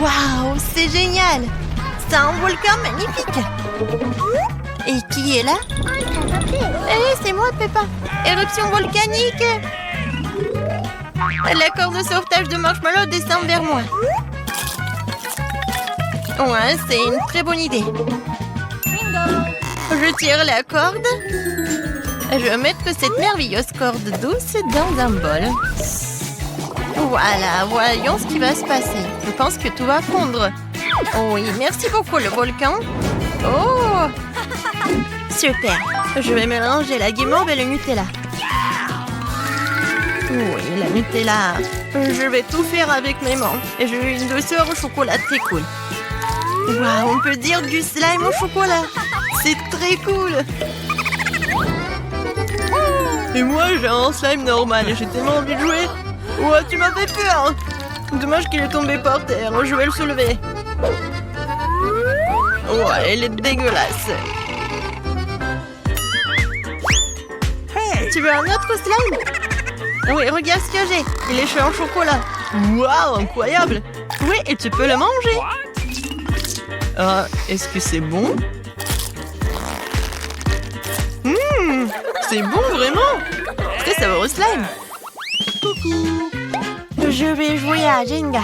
Waouh, c'est génial! C'est un volcan magnifique! Et qui est là? Eh, c'est moi, Peppa! Éruption volcanique! La corde de sauvetage de Marshmallow descend vers moi. Ouais, c'est une très bonne idée. Je tire la corde. Je vais mettre cette merveilleuse corde douce dans un bol. Voilà, voyons ce qui va se passer. Je pense que tout va fondre. Oui, merci beaucoup le volcan. Oh! Super. Je vais mélanger la guimauve et le Nutella. Oui, la Nutella. Je vais tout faire avec mes mains. Et j'ai une douceur au chocolat très cool. Waouh, on peut dire du slime au chocolat. C'est très cool. Et moi, j'ai un slime normal et j'ai tellement envie de jouer. Ouais, tu m'as fait peur. Dommage qu'il est tombé par terre. Je vais le soulever. Ouais, il est dégueulasse. Hey, tu veux un autre slime? Oui, regarde ce que j'ai. Il est chaud en chocolat. Waouh, incroyable. Oui, et tu peux le manger. Est-ce que c'est bon? C'est bon, vraiment. Très savoureux slime. Coucou. Je vais jouer à Jenga.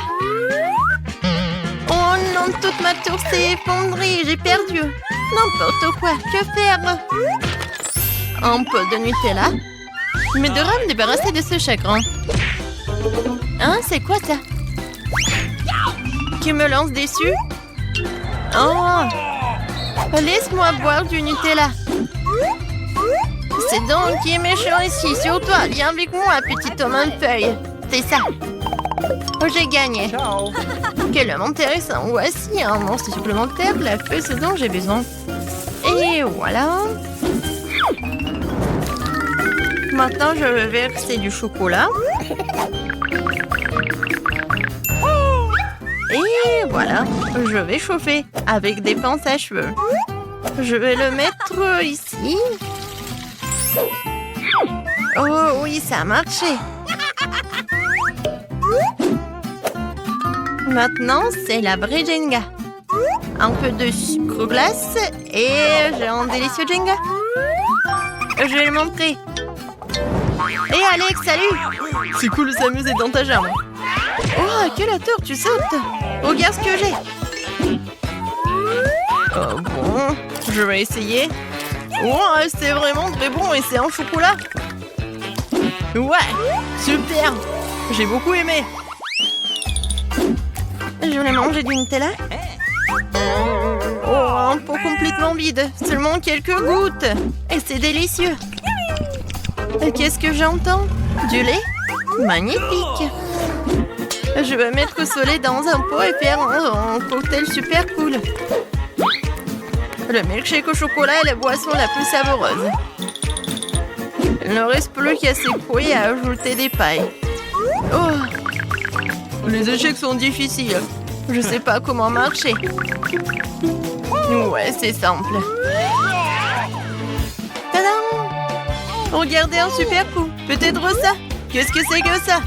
Oh non, toute ma tour s'est effondrée. J'ai perdu. N'importe quoi. Que faire? Un peu de Nutella. Mais devrais me débarrasser de ce chagrin. Hein, c'est quoi ça? Qui me lance dessus? Oh! Laisse-moi boire du Nutella. C'est donc qui est méchant ici. Sur toi, viens avec moi, petit homme en feuille. C'est ça. Oh, j'ai gagné. Ciao. Quel homme intéressant. Voici un monstre supplémentaire, la feuille, ce dont j'ai besoin. Et voilà. Maintenant, je vais verser du chocolat. Et voilà, je vais chauffer avec des pinces à cheveux. Je vais le mettre ici. Oh oui, ça a marché. Maintenant, c'est la vraie Jenga. Un peu de sucre glace et j'ai un délicieux Jenga. Je vais le montrer. Hé Alex, salut! C'est cool de s'amuser dans ta jambe. Oh, à quelle hauteur tu sautes? Regarde ce que j'ai. Oh bon, je vais essayer. Oh, c'est vraiment très bon et c'est en chocolat. Ouais, super. J'ai beaucoup aimé. Je voulais manger du Nutella. Oh, un pot complètement vide. Seulement quelques gouttes. Et c'est délicieux. Et qu'est-ce que j'entends? Du lait? Magnifique. Je vais mettre ce lait dans un pot et faire un cocktail super cool. Le milkshake au chocolat est la boisson la plus savoureuse. Il ne reste plus qu'à secouer et à ajouter des pailles. Oh! Les échecs sont difficiles. Je sais pas comment marcher. Ouais, c'est simple. Tadam! Regardez un super coup. Peut-être ça? Qu'est-ce que c'est que ça?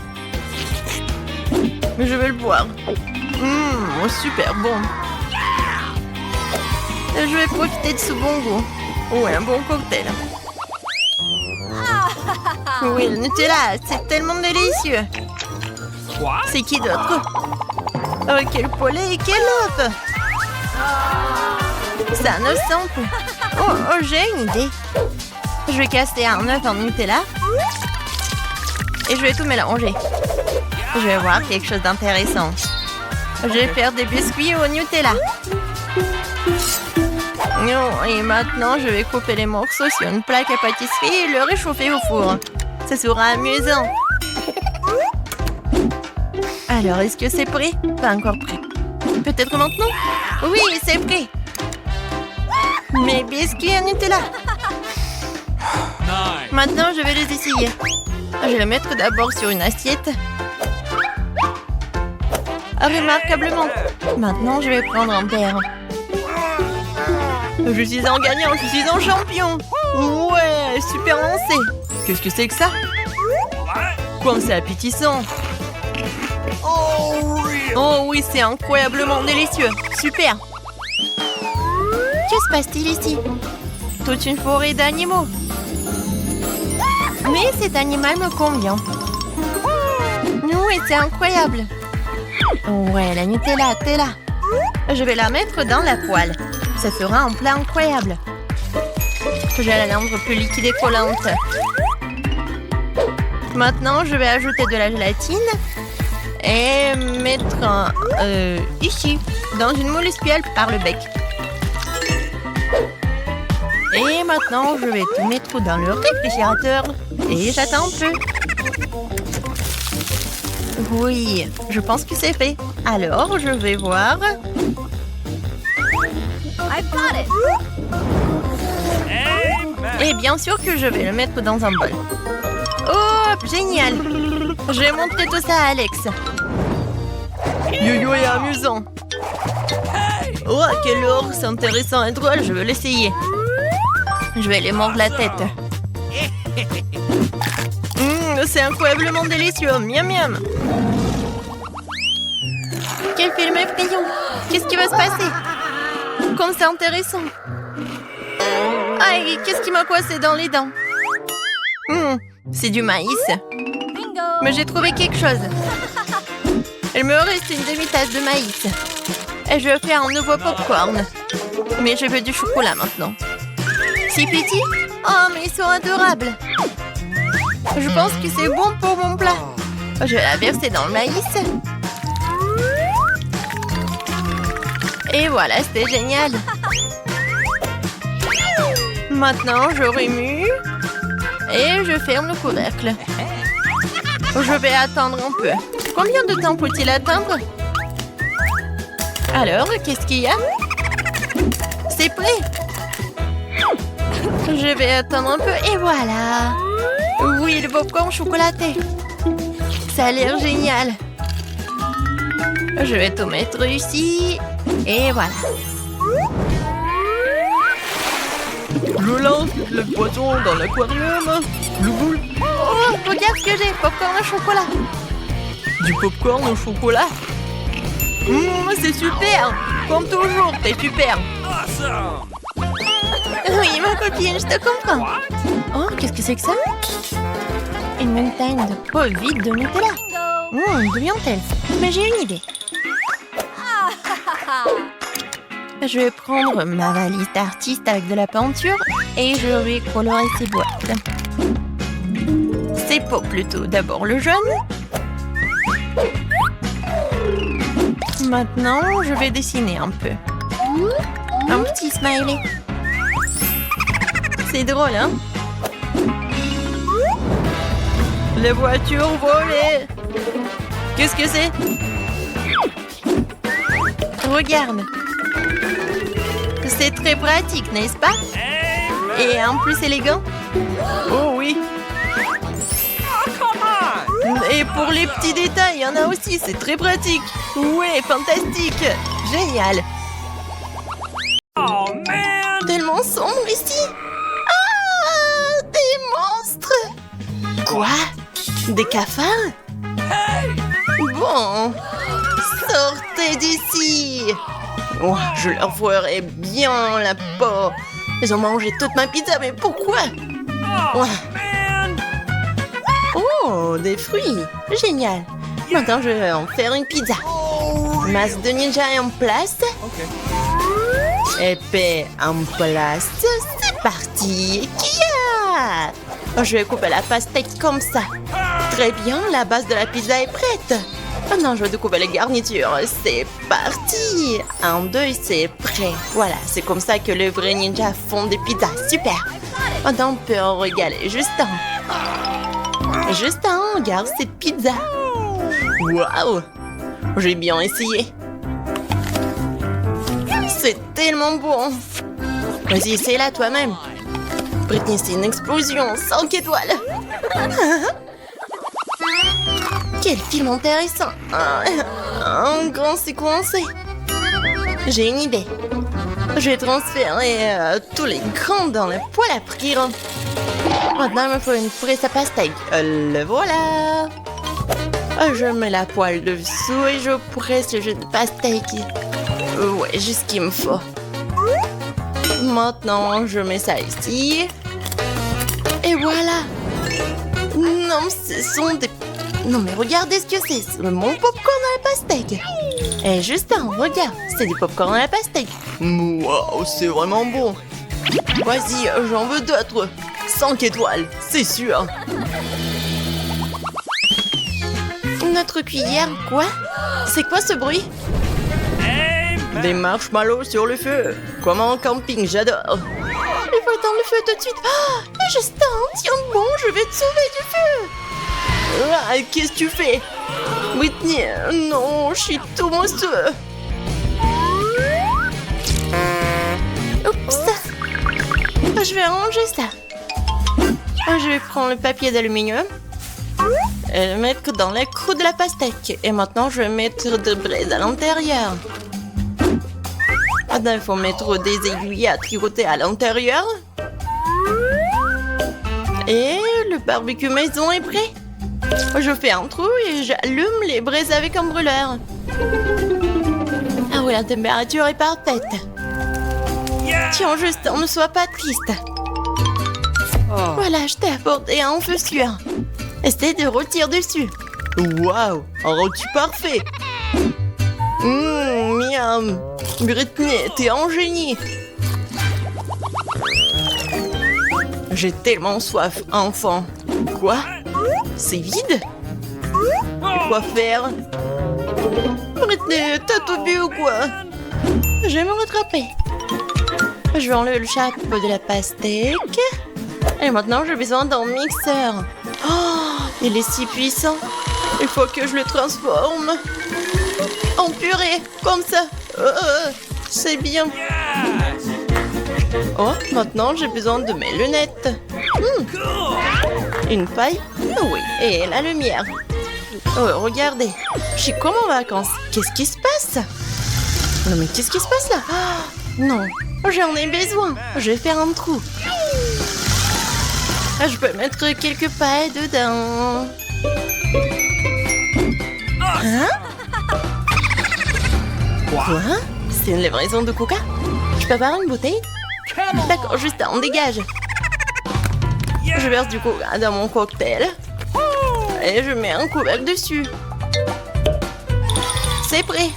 Je vais le boire. Super bon. Je vais profiter de ce bon goût. Ouais, un bon cocktail. Oui, le Nutella, c'est tellement délicieux. C'est qui d'autre? Oh, quel poulet et quel œuf! C'est un œuf simple. Oh, j'ai une idée. Je vais casser un œuf en Nutella. Et je vais tout mélanger. Je vais voir quelque chose d'intéressant. Je vais faire des biscuits au Nutella. Et maintenant, je vais couper les morceaux sur une plaque à pâtisserie et le réchauffer au four. Ça sera amusant. Alors, est-ce que c'est prêt? Pas encore prêt. Peut-être maintenant? Oui, c'est prêt. Mes biscuits à Nutella. Maintenant, je vais les essayer. Je vais les mettre d'abord sur une assiette. Remarquablement. Maintenant, je vais prendre un verre. Je suis un gagnant, je suis un champion. Ouais, super lancé. Qu'est-ce que c'est que ça? Comme c'est appétissant. Oh oui, c'est incroyablement délicieux. Super. Que se passe-t-il ici? Toute une forêt d'animaux. Mais cet animal me convient. Oui, c'est incroyable. Ouais, la Nutella, t'es là. Je vais la mettre dans la poêle. Ça fera un plat incroyable. J'ai la langue plus liquide et collante. Maintenant, je vais ajouter de la gélatine et mettre ici, dans une moule espiègle par le bec. Et maintenant, je vais tout mettre dans le réfrigérateur et j'attends un peu. Oui, je pense que c'est fait. Alors, je vais voir. Et bien sûr que je vais le mettre dans un bol. Oh, génial! Je vais montrer tout ça à Alex. Yo-yo est amusant. Oh, quel ours intéressant et drôle, je veux l'essayer. Je vais lui mordre la tête. C'est incroyablement délicieux. Miam miam. Quel film effrayant. Qu'est-ce qui va se passer? Comme c'est intéressant. Aïe, qu'est-ce qui m'a coincé dans les dents? C'est du maïs. Bingo. Mais j'ai trouvé quelque chose. Il me reste une demi-tasse de maïs. Et je vais faire un nouveau popcorn. Mais je veux du chocolat maintenant. C'est petit? Oh, mais ils sont adorables. Je pense que c'est bon pour mon plat. Je vais la verser dans le maïs. Et voilà, c'était génial. Maintenant, je remue. Et je ferme le couvercle. Je vais attendre un peu. Combien de temps faut-il attendre? Alors, qu'est-ce qu'il y a? C'est prêt. Je vais attendre un peu et voilà. Oui, le popcorn chocolaté. Ça a l'air génial. Je vais tout mettre ici. Et voilà. Je lance le poisson dans l'aquarium. Oh, regarde ce que j'ai. Popcorn au chocolat. Du popcorn au chocolat? C'est super. Comme toujours, t'es super. Oui, ma copine, je te comprends. Oh, qu'est-ce que c'est que ça? Une montagne de peau vide de Nutella. D'où vient-elle? Mais j'ai une idée. Je vais prendre ma valise d'artiste avec de la peinture et je vais colorer ces boîtes. Ces pots plutôt. D'abord le jaune. Maintenant, je vais dessiner un peu. Un petit smiley. C'est drôle, hein? Les voitures volées. Qu'est-ce que c'est? Regarde. C'est très pratique, n'est-ce pas? Et en plus élégant. Oh oui. Et pour les petits détails, il y en a aussi, c'est très pratique. Ouais, fantastique. Génial. Oh man. Tellement sombre ici. Ah, des monstres. Quoi? Des cafards? Bon, sortez d'ici. Oh, je leur ferai bien la peau. Ils ont mangé toute ma pizza, mais pourquoi? Oh, des fruits. Génial. Maintenant, je vais en faire une pizza. Masse de ninja est en place. Épée en place. C'est parti. Kia! Je vais couper la pastèque comme ça. Très bien, la base de la pizza est prête. Maintenant, je vais découper les garnitures. C'est parti. 1, 2, c'est prêt. Voilà, c'est comme ça que les vrais ninjas font des pizzas. Super. Maintenant, on peut en régaler Justin. Justin, regarde cette pizza. Waouh. J'ai bien essayé. C'est tellement bon. Vas-y, essaie-la toi-même. Britney, c'est une explosion. 5 étoiles. Quel film intéressant. Un grand séquencé. J'ai une idée. Je vais transférer tous les grains dans le poêle à frire. Maintenant, il me faut une presse à pastèque. Le voilà. Je mets la poêle dessous et je presse le jus de pastèque. Ouais, juste ce qu'il me faut. Maintenant, je mets ça ici. Et voilà. Non, ce sont des... Non, mais regardez ce que c'est. C'est mon popcorn à la pastèque. Et Justin, regarde, c'est du popcorn à la pastèque. Waouh, c'est vraiment bon. Vas-y, j'en veux d'autres. 5 étoiles, c'est sûr. Notre cuillère, quoi? C'est quoi ce bruit? Des marshmallows sur le feu. Comme en camping, j'adore. Il faut éteindre le feu tout de suite. Oh, Justin, tiens bon, je vais te sauver du feu. Ah, qu'est-ce que tu fais? Whitney, non, je suis tout mousseux. Oups. Je vais ranger ça. Je vais prendre le papier d'aluminium et le mettre dans la croûte de la pastèque. Et maintenant, je vais mettre de braise à l'intérieur. Maintenant, il faut mettre des aiguilles à tricoter à l'intérieur. Et le barbecue maison est prêt. Je fais un trou et j'allume les braises avec un brûleur. Ah oui, la température est parfaite. Tiens, Justin, ne sois pas triste. Voilà, je t'ai apporté un feu sûr. Essaie de rôtir dessus. Waouh, un rôti parfait. Miam. Brittany, t'es un génie. J'ai tellement soif, enfant. Quoi? C'est vide? Quoi faire? Brittany, t'as tout bu ou quoi? Je vais me rattraper. Je vais enlever le chapeau de la pastèque. Et maintenant, j'ai besoin d'un mixeur. Oh, il est si puissant. Il faut que je le transforme en purée, comme ça. C'est bien. Oh, maintenant, j'ai besoin de mes lunettes. Une paille? Oui, et la lumière. Oh, regardez. Je suis comme en vacances. Qu'est-ce qui se passe? Non, mais qu'est-ce qui se passe là? Oh, non, j'en ai besoin. Je vais faire un trou. Je peux mettre quelques pailles dedans. Hein? Quoi? C'est une livraison de coca? Je peux avoir une bouteille? D'accord, juste on dégage. Je verse du coca dans mon cocktail. Et je mets un couvercle dessus. C'est prêt.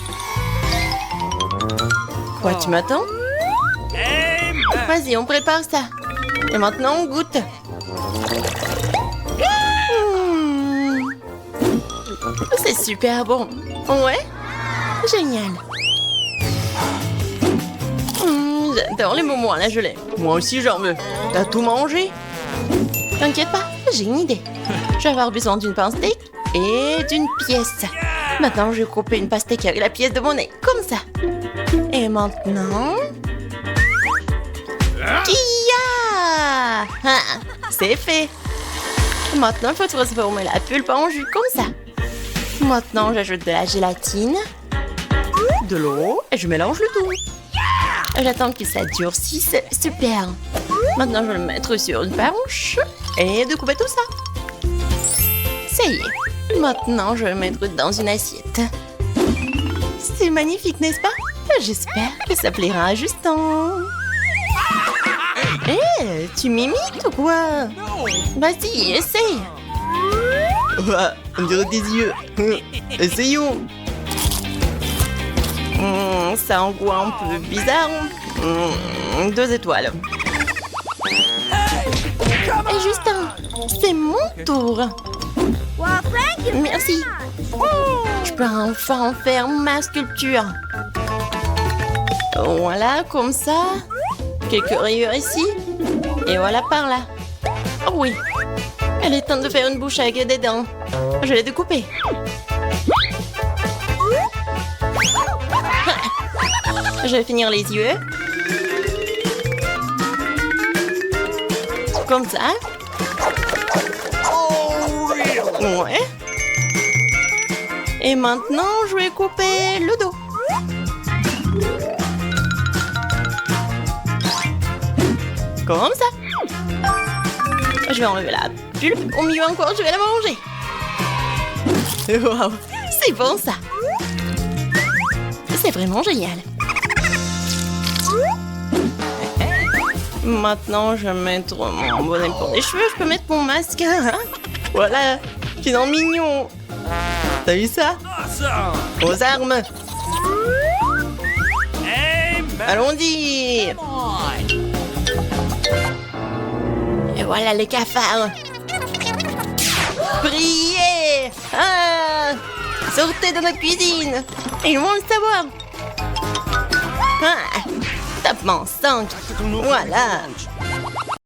Quoi, tu m'attends? Vas-y, on prépare ça. Et maintenant, on goûte. C'est super bon. Ouais? Génial. J'adore les moments à la gelée. Moi aussi, j'en veux. T'as tout mangé? T'inquiète pas, j'ai une idée. Je vais avoir besoin d'une pastèque et d'une pièce. Maintenant, je vais couper une pastèque avec la pièce de mon nez, comme ça. Et maintenant... Kia! Ah, c'est fait. Maintenant, il faut transformer la pulpe en jus, comme ça. Maintenant, j'ajoute de la gélatine, de l'eau et je mélange le tout. J'attends que ça durcisse. Super. Maintenant, je vais le mettre sur une planche et de couper tout ça. Ça y est. Maintenant, je vais le mettre dans une assiette. C'est magnifique, n'est-ce pas? J'espère que ça plaira à Justin. Hé, tu m'imites ou quoi? Vas-y, essaye. On dirait des yeux. Essayons. Ça a un goût un peu bizarre. 2 étoiles. Et Justin, c'est mon tour. Merci. Je peux enfin faire ma sculpture. Voilà, comme ça. Quelques rayures ici. Et voilà par là. Oh oui. Elle est temps de faire une bouche avec des dents. Je vais les découper. Je vais finir les yeux. Comme ça. Ouais. Et maintenant, je vais couper le dos. Comme ça. Je vais enlever la pulpe. Au milieu encore, je vais la manger. Waouh, c'est bon ça. C'est vraiment génial. Maintenant, je vais mettre mon bonnet pour les cheveux. Je peux mettre mon masque. Voilà, finalement mignon. T'as vu ça? Aux armes. Allons-y. Et voilà les cafards. Brillez. Ah, sortez de notre cuisine. Ils vont le savoir. Ah, tape-moi en 5. Voilà.